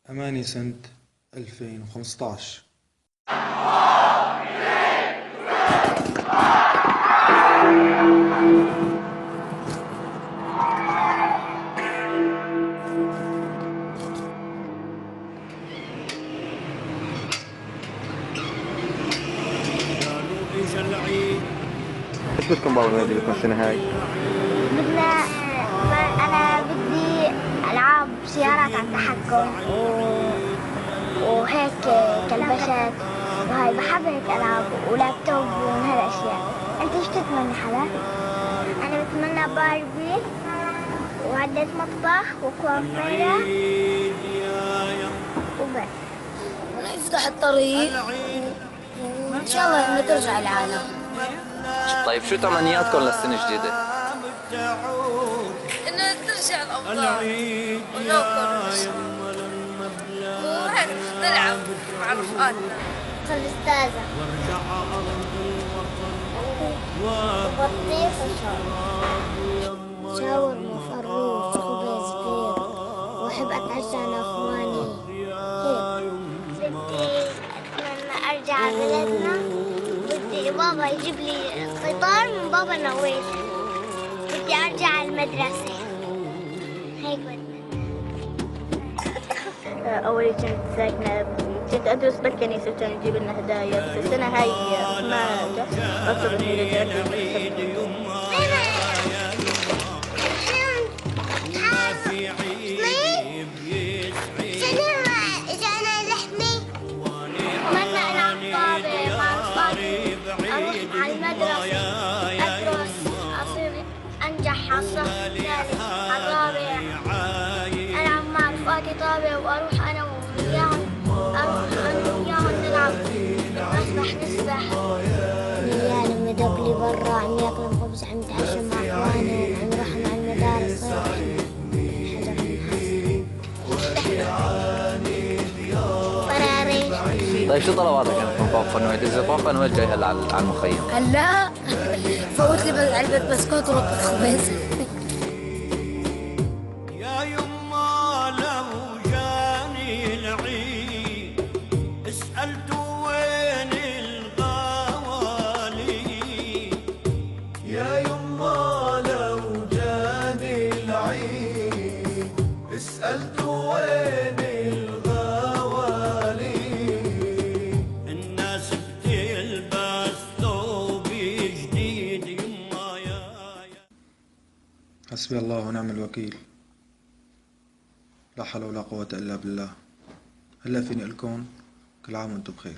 8/6/2015. ايش بدكم بابا نودي لكم السنة هاي؟ أنا بدي ألعاب سيارات على التحكم وهيك كلبشات وهاي بحب هيك ألعاب ولابتوب ومن هالأشياء. أنت إيش تتمنى حدا؟ أنا بتمنى باربي وعدة مطبخ وكوافيرة وبس. يفتح الطريق وإن شاء الله إنه ترجع العالم. طيب شو تمنياتكم للسنة الجديدة؟ إنه ترجع الأوضاع وناكل وهيك نلعب مع رفقاتنا. صار أستاذة وبطيخ شاورما فروج خبز بيض وأحب أتعشى أنا وأخواني هيك. بدي أتمنى أرجع على بلدنا. بدي بابا يجيب لي فطار من بابا نويل. بدي أرجع على المدرسة هيك بدي. أول كنت ساكنة كنت أدرس بالكنيسة كان يجيب لنا هدايا، بس السنة هاي ما جت أطلب إني رجعت أنجح على الصف الثالث على الرابع ألعب مع رفقاتي طابة وأروح أنا وياهم نلعب نسبح لما دوق لي برا عم ياكل خبز عم يتعشى مع إخواني عم يروح مع المدارس فراري. طيب شو طلباتك انت من بابا نويل؟ إذا بابا نويل جاي هلا على المخيم. هلا فوت لي علبة بسكوت وربطة خبز. يا يما لو جاني العيد اسألت وين الغوالي. يا يما لو جاني العيد اسألت وين الغوالي. الناس بتلبس ثوب جديد يما يا حسبي الله ونعم الوكيل. لا حول ولا قوة إلا بالله. هلا فيني أقول لكم كل عام وأنتم بخير.